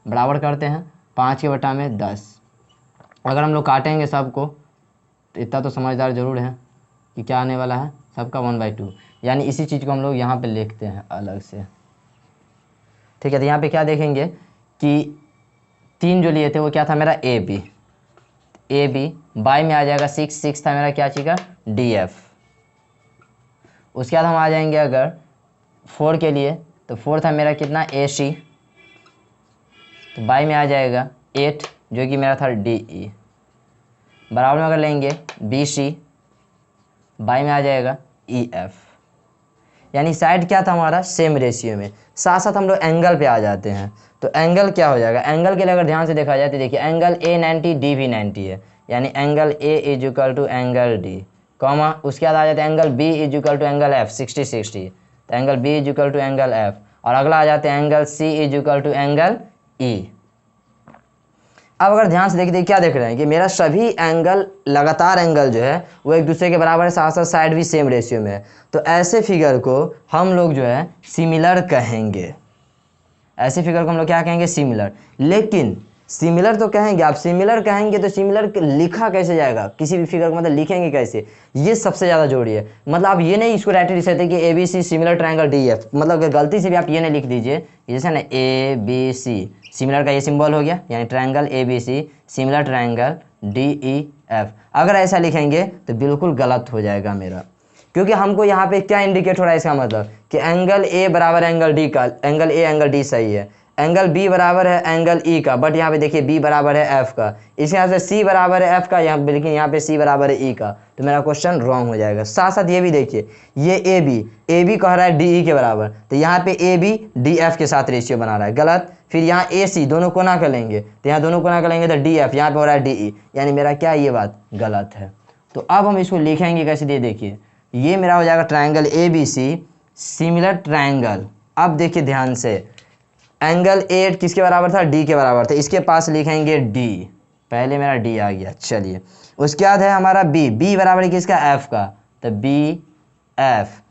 बराबर करते हैं 5 के बटा में 10। अगर हम लोग काटेंगे सबको तो इतना तो समझदार जरूर है कि क्या आने वाला है, सबका 1/2, यानी इसी चीज़ को हम लोग यहाँ पे लिखते हैं अलग से, ठीक है। तो यहाँ पे क्या देखेंगे कि 3 जो लिए थे वो क्या था मेरा ए बी बाई में आ जाएगा 6 था मेरा क्या चीज़ का DF। उसके बाद हम आ जाएंगे अगर 4 के लिए, तो 4 था मेरा कितना AC, तो बाई में आ जाएगा 8 जो कि मेरा था DE, बराबर में अगर लेंगे BC, बाई में आ जाएगा EF, यानी साइड क्या था हमारा सेम रेशियो में। साथ साथ हम लोग एंगल पे आ जाते हैं, तो एंगल क्या हो जाएगा, एंगल के लिए अगर ध्यान से देखा जाए तो देखिए एंगल A 90 D भी 90 है, यानी angle A is equal to angle D, comma उसके बाद आ जाता है angle B is equal to angle F 60, तो angle B is equal to angle F, और अगला आ जाते हैं angle C is equal to angle E। अब अगर ध्यान से देखिए क्या देख रहे हैं कि मेरा सभी एंगल, लगातार एंगल जो है वो एक दूसरे के बराबर है, साथ साथ साइड भी सेम रेशियो में है, तो ऐसे फिगर को हम लोग जो है सिमिलर कहेंगे। ऐसे फिगर को हम लोग क्या कहेंगे, सिमिलर। लेकिन सिमिलर तो कहेंगे, आप सिमिलर कहेंगे तो सिमिलर लिखा कैसे जाएगा, किसी भी फिगर को मतलब लिखेंगे कैसे, ये सबसे ज़्यादा जरूरी है। मतलब आप ये नहीं इसको राइट लिख सकते कि ABC सिमिलर ट्रायंगल DF, मतलब अगर गलती से भी आप ये नहीं लिख दीजिए, जैसे ना ABC सिमिलर का ये सिंबल हो गया, यानी triangle ABC similar triangle DEF, अगर ऐसा लिखेंगे तो बिल्कुल गलत हो जाएगा मेरा, क्योंकि हमको यहाँ पे क्या इंडिकेट हो रहा है, इसका मतलब कि एंगल A बराबर एंगल D का, एंगल A एंगल D सही है, एंगल B बराबर है एंगल E का, बट यहाँ पे देखिए B बराबर है F का, इसके यहाँ से C बराबर है F का, यहाँ लेकिन यहाँ पे C बराबर है E का, तो मेरा क्वेश्चन रॉन्ग हो जाएगा। साथ साथ ये भी देखिए, ये AB कह रहा है DE के बराबर, तो यहाँ पे AB DF के साथ रेशियो बना रहा है, गलत। फिर यहाँ AC दोनों कोना कर लेंगे, तो यहाँ दोनों कोना कर लेंगे तो DF, यहाँ पे हो रहा है DE, यानी मेरा क्या ये बात गलत है। तो अब हम इसको लिखेंगे कैसे, दे देखिए ये मेरा हो जाएगा ट्रायंगल ABC सिमिलर ट्रायंगल। अब देखिए ध्यान से, एंगल A किसके बराबर था, D के बराबर था, इसके पास लिखेंगे D, पहले मेरा D आ गया। चलिए उसके बाद है हमारा B बराबर है किसका, F का, तो BF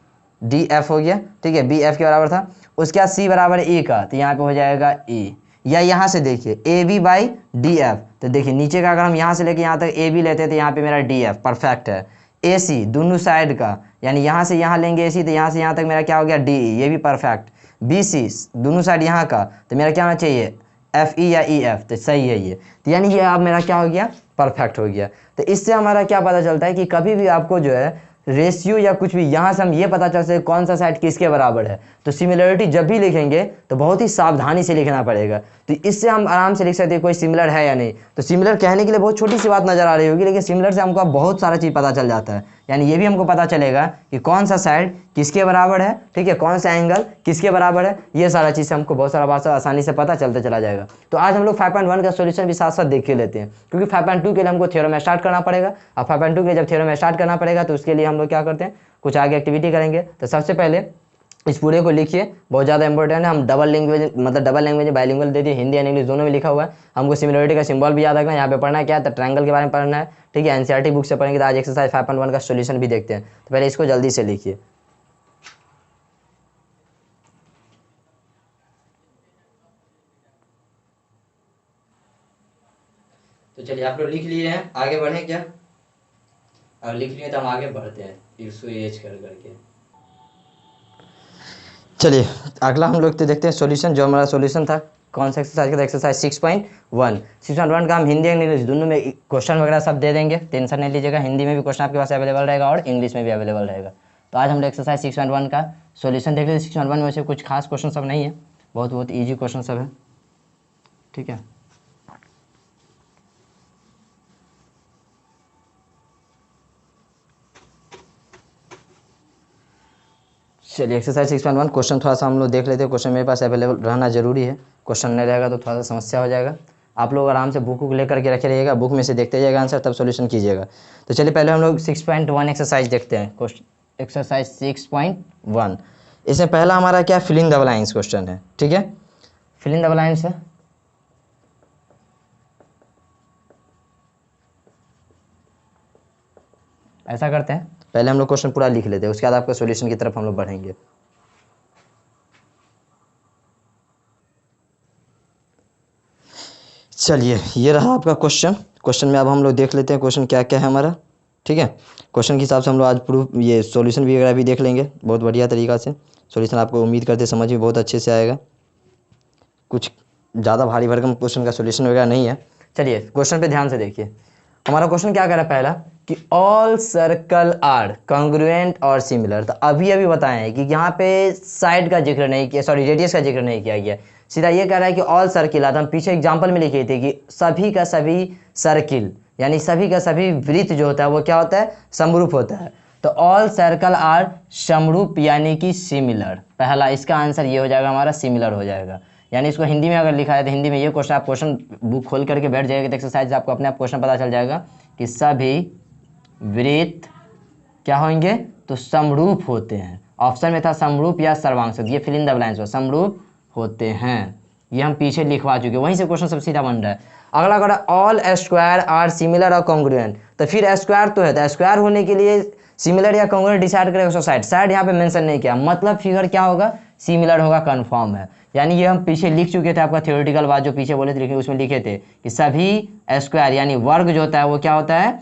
DF हो गया, ठीक है, BF के बराबर था। उसके बाद C बराबर है E का, तो यहाँ पे हो जाएगा E, या यहाँ से देखिए AB बाई DF, तो देखिए नीचे का अगर हम यहाँ से लेके यहाँ तक AB लेते हैं तो यहाँ पे मेरा DF परफेक्ट है। AC दोनों साइड का, यानी यहाँ से यहाँ लेंगे AC, तो यहाँ से यहाँ तक मेरा क्या हो गया DE, ये भी परफेक्ट। BC दोनों साइड यहाँ का, तो मेरा क्या होना चाहिए FE या EF, तो सही है ये, तो यानी ये अब मेरा क्या हो गया, परफेक्ट हो गया। तो इससे हमारा क्या पता चलता है कि कभी भी आपको जो है रेशियो या कुछ भी, यहाँ से हम ये पता चल सकते कौन सा साइड किसके बराबर है। तो सिमिलरिटी जब भी लिखेंगे तो बहुत ही सावधानी से लिखना पड़ेगा, तो इससे हम आराम से लिख सकते हैं कोई सिमिलर है या नहीं। तो सिमिलर कहने के लिए बहुत छोटी सी बात नजर आ रही होगी, लेकिन सिमिलर से हमको अब बहुत सारा चीज़ पता चल जाता है, यानी ये भी हमको पता चलेगा कि कौन सा साइड किसके बराबर है, ठीक है, कौन सा एंगल किसके बराबर है, ये सारा चीज़ से हमको बहुत सारा बात आसानी से पता चलते चला जाएगा। तो आज हम लोग 5.1 का सोल्यूशन भी साथ साथ देख के लेते हैं, क्योंकि 5.2 के लिए हमको थ्योरम स्टार्ट करना पड़ेगा। अब 5.2 के लिए जब थ्योरम स्टार्ट करना पड़ेगा तो उसके लिए हम लोग क्या करते हैं, कुछ आगे एक्टिविटी करेंगे। तो सबसे पहले इस पूरे को लिखिए, बहुत ज़्यादा इंपॉर्टेंट है। हम डबल लैंग्वेज मतलब डबल लैंग्वेज बाइलिंगुअल दे दिए, हिंदी एंड इंग्लिश दोनों में लिखा हुआ है। हमको सिमिलरिटी का सिंबल भी याद रखना है। यहाँ पे पढ़ना क्या है, तो ट्रायंगल के बारे में पढ़ना है, ठीक है। एनसीईआरटी बुक से पढ़ेंगे। तो आज एक्सरसाइज 5.1 का सोल्यूशन भी देखते हैं। तो पहले इसको जल्दी से लिखिए। तो चलिए आप लोग लिख लिए हैं, आगे बढ़ें क्या? अब लिख लिए तो हम आगे बढ़ते हैं इसको एज कर करके। चलिए अगला हम लोग तो देखते हैं सॉल्यूशन। जो हमारा सॉल्यूशन था कौन सा एक्सरसाइज का था, एक्सरसाइज 6.1। 6.1 का हम हिंदी और इंग्लिश दोनों में क्वेश्चन वगैरह सब दे देंगे, टेंशन नहीं लीजिएगा। हिंदी में भी क्वेश्चन आपके पास अवेलेबल रहेगा और इंग्लिश में भी अवेलेबल रहेगा। तो आज हम लोग एक्सरसाइज 6.1 का सॉल्यूशन देख लेते हैं। 6.1 में वैसे कुछ खास क्वेश्चन सब नहीं है, बहुत ईजी क्वेश्चन सब है, ठीक है। चलिए एक्सरसाइज 6.1 क्वेश्चन थोड़ा सा हम लोग देख लेते हैं। क्वेश्चन मेरे पास अवेलेबल रहना जरूरी है, क्वेश्चन नहीं रहेगा तो थोड़ा सा समस्या हो जाएगा। आप लोग आराम से बुक लेकर के रखे रहिएगा, बुक में से देखते जाइएगा आंसर, तब सॉल्यूशन कीजिएगा। तो चलिए पहले हम लोग 6.1 एक्सरसाइज देखते हैं। क्वेश्चन एक्सरसाइज 6.1, इसमें पहला हमारा क्या, fill in the blanks question है, ठीक है। फिल इन द ब्लैंक्स है, ऐसा करते हैं पहले हम लोग क्वेश्चन पूरा लिख लेते हैं, उसके बाद आपका सॉल्यूशन की तरफ हम लोग बढ़ेंगे। चलिए ये रहा आपका क्वेश्चन। क्वेश्चन में अब हम लोग देख लेते हैं क्वेश्चन क्या क्या है हमारा, ठीक है। क्वेश्चन के हिसाब से हम लोग आज प्रूफ ये सॉल्यूशन भी वगैरह भी देख लेंगे बहुत बढ़िया तरीका से। सॉल्यूशन आपको उम्मीद करते समझ में बहुत अच्छे से आएगा, कुछ ज़्यादा भारी भरकम क्वेश्चन का सॉल्यूशन वगैरह नहीं है। चलिए क्वेश्चन पे ध्यान से देखिए। हमारा क्वेश्चन क्या कह रहा है पहला, कि ऑल सर्कल आर कॉन्ग्रुएंट और सिमिलर। तो अभी बताए हैं कि यहाँ पे साइड का जिक्र नहीं किया, सॉरी रेडियस का जिक्र नहीं किया गया, सीधा ये कह रहा है कि ऑल सर्किल आर। हम पीछे एग्जांपल में लिखे थे कि सभी का सभी सर्किल यानी सभी का सभी वृत्त जो होता है वो क्या होता है, समरूप होता है। तो ऑल सर्कल आर समरूप यानी कि सिमिलर, पहला इसका आंसर ये हो जाएगा हमारा, सिमिलर हो जाएगा। यानी इसको हिंदी में अगर लिखा है तो हिंदी में ये क्वेश्चन, आप क्वेश्चन बुक खोल करके बैठ जाएगा तो एक्सरसाइज आपको अपने आप क्वेश्चन पता चल जाएगा कि सभी वृत्त क्या होंगे, तो समरूप होते हैं। ऑप्शन में था समरूप या सर्वांश, ये फिल इन द ब्लैंक्स हो, समरूप होते हैं। ये हम पीछे लिखवा चुके, वहीं से क्वेश्चन सब सीधा बन रहा है। अगला कह रहा है ऑल स्क्वायर आर सिमिलर और कॉन्ग्रुएंट। तो फिर स्क्वायर तो है, तो स्क्वायर होने के लिए सिमिलर या कॉन्ग्रुएंट डिसाइड करेगा उसका साइड, साइड यहाँ पे मेंशन नहीं किया, मतलब फिगर क्या होगा, सिमिलर होगा, कंफर्म है। यानी ये हम पीछे लिख चुके थे, आपका थ्योरेटिकल बात जो पीछे बोले थे लेकिन उसमें लिखे थे कि सभी स्क्वायर यानी वर्ग जो होता है वो क्या होता है,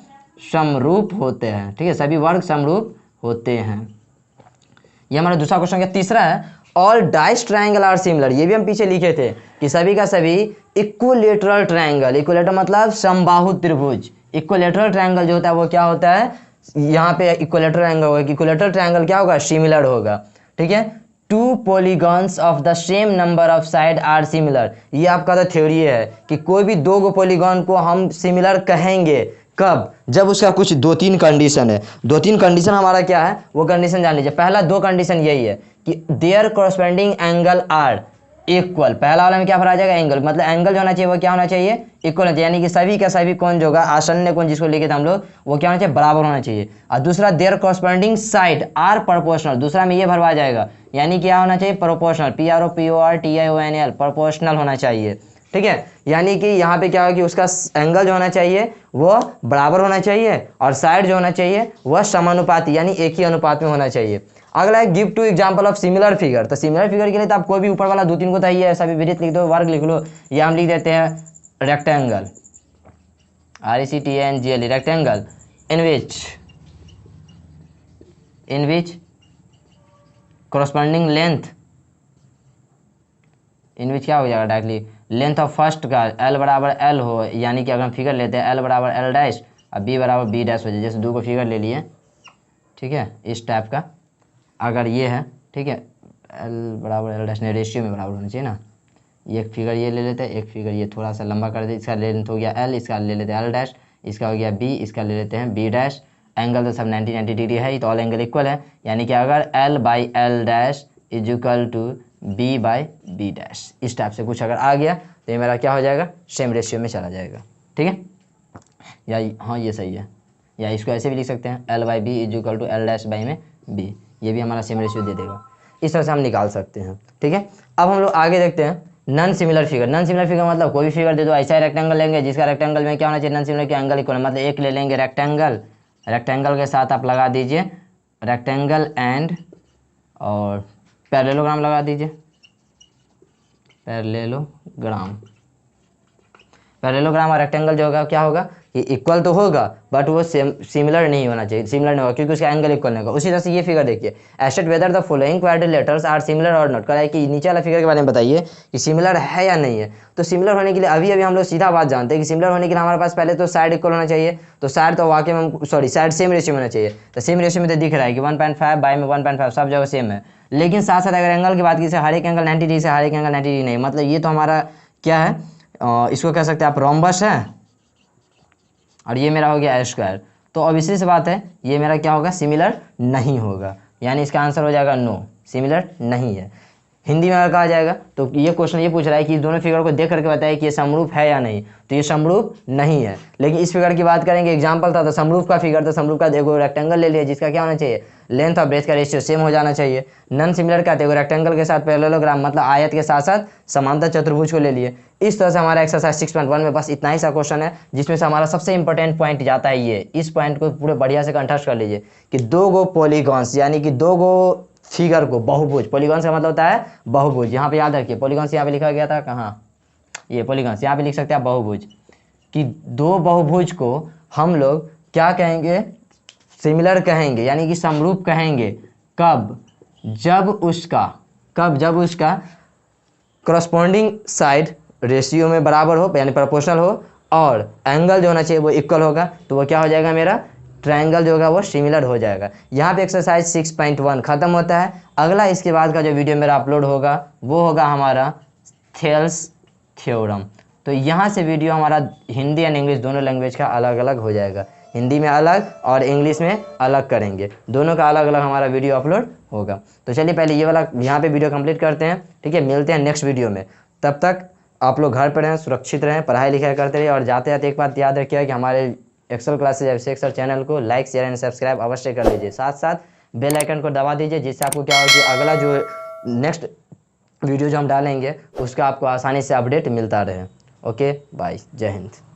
समरूप होते हैं, ठीक है। सभी वर्ग समरूप होते हैं। ये हमारा दूसरा क्वेश्चन का तीसरा है, all dice triangle are similar. ये भी हम पीछे लिखे थे कि सभी का सभी इक्विलेटरल ट्रायंगल, इक्विलेटर मतलब समबाहु त्रिभुज, इक्विलेटरल ट्रायंगल जो होता है वो क्या होता है, यहाँ पे इक्विलेटरल एंगल होगा, इक्विलेटरल ट्रायंगल क्या होगा, सिमिलर होगा, ठीक है। Two polygons of the same number of side are similar. ये आपका तो थ्योरी है कि कोई भी दो गो पॉलीगॉन को हम सिमिलर कहेंगे कब, जब उसका कुछ दो तीन कंडीशन है। दो तीन कंडीशन हमारा क्या है, वो कंडीशन जान लीजिए। पहला दो कंडीशन यही है कि their corresponding angle are equal. पहला वाला में क्या भरा जाएगा, एंगल, मतलब एंगल जो होना चाहिए वो क्या होना चाहिए, इक्वल होना चाहिए। यानी कि सभी का सभी कोण जो होगा, आसन्न कोण जिसको लिखे थे हम लोग, वो क्या होना चाहिए, बराबर होना चाहिए। और दूसरा their corresponding side are proportional, दूसरा में ये भरवा जाएगा, यानी क्या होना चाहिए, प्रोपोर्शनल, PROPORTIONL, प्रोपोर्शनल होना चाहिए, ठीक है। यानी कि यहाँ पे क्या होगा कि उसका एंगल जो होना चाहिए वो बराबर होना चाहिए और साइड जो होना चाहिए वह समानुपाती यानी एक ही अनुपात में होना चाहिए। अगला है give two example of similar figure. तो सिमिलर फिगर के लिए तो आप कोई भी ऊपर वाला दो तीन को तो ही है, सभी वृत्त लिख दो, वर्ग लिख लो, या हम लिख देते हैं rectangle, RECTANGLE, rectangle in which corresponding length, in which क्या हो जाएगा डायरेक्टली, लेंथ ऑफ फर्स्ट का L बराबर L हो, यानी कि अगर हम फिगर लेते हैं L बराबर L डैश और B बराबर B डैश हो जाए, जैसे दो को फिगर ले लिए, ठीक है, इस टाइप का अगर ये है, ठीक है, L बराबर L डैश ने रेशियो में बराबर होना चाहिए ना। एक फिगर ये ले लेते हैं, एक फिगर ये थोड़ा सा लंबा कर देते, इसका लेंथ हो गया L, इसका ले लेते हैं L डैश, इसका हो गया B, इसका ले लेते हैं B डैश। एंगल तो सब 90 डिग्री है, तो ऑल एंगल इक्वल है, यानी कि अगर L by L dash is equal to B by B dash, इस टाइप से कुछ अगर आ गया तो ये मेरा क्या हो जाएगा, सेम रेशियो में चला जाएगा, ठीक है। या हाँ ये सही है, या इसको ऐसे भी लिख सकते हैं L by B is equal to L dash by में B, ये भी हमारा सेम रेशियो दे देगा। इस तरह से हम निकाल सकते हैं। ठीक है, अब हम लोग आगे देखते हैं non similar figure. Non similar figure मतलब कोई भी फिगर दे दो, ऐसा रेक्टेंगल लेंगे जिसका रेक्टेंगल में क्या होना चाहिए, नॉन सिमिलर के एंगल इक्वल, मतलब एक ले लेंगे रेक्टेंगल, रेक्टेंगल के साथ आप लगा दीजिए रेक्टेंगल एंड और पैरेललोग्राम लगा दीजिए, पैरेललोग्राम। पैरेललोग्राम और रेक्टेंगल जो होगा क्या होगा, ये इक्वल तो होगा बट वो सिमिलर नहीं होना चाहिए, सिमिलर नहीं होगा क्योंकि उसका एंगल इक्वल नहीं होगा। उसी तरह से ये फिगर देखिए, state whether the following quadrilaterals are similar और नॉट, कह रहा है कि नीचे वाला फिगर के बारे में बताइए कि सिमिलर है या नहीं है। तो सिमिलर होने के लिए अभी हम लोग सीधा बात जानते हैं कि सिमिलर होने के लिए हमारे पास पहले तो साइड इक्वल होना चाहिए, तो साइड तो वाकई में साइड सेम रेशियो में होना चाहिए। तो सेम रेशियो में तो दिख रहा है कि 1.5 बाई में 1.5 सब जगह सेम है, लेकिन साथ साथ अगर एंगल की बात की हर एक एंगल 90 डिग्री से हर एक एंगल 90 डिग्री नहीं, मतलब ये तो हमारा क्या है, इसको कह सकते हैं आप रोम्बस है और ये मेरा हो गया ए स्क्वायर। तो ऑब्वियसली सी बात है ये मेरा क्या होगा, सिमिलर नहीं होगा, यानी इसका आंसर हो जाएगा नो, सिमिलर नहीं है। हिंदी में अगर कहा जाएगा तो ये क्वेश्चन ये पूछ रहा है कि इस दोनों फिगर को देख करके बताइए कि ये समरूप है या नहीं, तो ये समरूप नहीं है। लेकिन इस फिगर की बात करेंगे, एग्जाम्पल था तो समरूप का फिगर, तो समरूप का देखो रेक्टेंगल ले लिया जिसका क्या होना चाहिए, लेंथ और ब्रेथ का रेशियो सेम हो जाना चाहिए। नॉन सिमिलर का देखो रेक्टेंगल के साथ पैरेललोग्राम, मतलब आयत के साथ साथ समांतर चतुर्भुज को ले लिए। इस तरह से हमारा एक्सरसाइज 6.1 में बस इतना ही सा क्वेश्चन है, जिसमें से हमारा सबसे इंपॉर्टेंट पॉइंट जाता है ये, इस पॉइंट को पूरे बढ़िया से कंठस्थ कर लीजिए कि दो गो पॉलीगॉन्स यानी कि दो गो फिगर को बहुभुज, पॉलीगॉन्स का मतलब होता है बहुभुज, यहाँ पे याद रखिए पॉलीगॉन्स यहाँ पे लिखा गया था, कहाँ ये पॉलीगॉन्स, यहाँ पे लिख सकते हैं आप बहुभुज, कि दो बहुभुज को हम लोग क्या कहेंगे, सिमिलर कहेंगे यानी कि समरूप कहेंगे। कब, जब उसका करस्पॉन्डिंग साइड रेशियो में बराबर हो यानी प्रोपोर्शनल हो और एंगल जो होना चाहिए वो इक्वल होगा, तो वो क्या हो जाएगा, मेरा ट्रायंगल जो होगा वो सिमिलर हो जाएगा। यहाँ पे एक्सरसाइज 6.1 खत्म होता है। अगला इसके बाद का जो वीडियो मेरा अपलोड होगा वो होगा हमारा थेल्स थ्योरम। तो यहाँ से वीडियो हमारा हिंदी एंड इंग्लिश दोनों लैंग्वेज का अलग अलग हो जाएगा, हिंदी में अलग और इंग्लिश में अलग करेंगे, दोनों का अलग अलग हमारा वीडियो अपलोड होगा। तो चलिए पहले ये वाला यहाँ पे वीडियो कंप्लीट करते हैं, ठीक है, मिलते हैं नेक्स्ट वीडियो में। तब तक आप लोग घर पर रहें, सुरक्षित रहें, पढ़ाई लिखाई करते रहिए और जाते जाते एक बात याद रखिएगा कि हमारे एक्सेल क्लासेज अभिषेक सर चैनल को लाइक शेयर एंड सब्सक्राइब अवश्य कर लीजिए, साथ साथ बेल आइकन को दबा दीजिए, जिससे आपको क्या होगा कि अगला जो नेक्स्ट वीडियो जो हम डालेंगे उसका आपको आसानी से अपडेट मिलता रहे। ओके बाय, जय हिंद।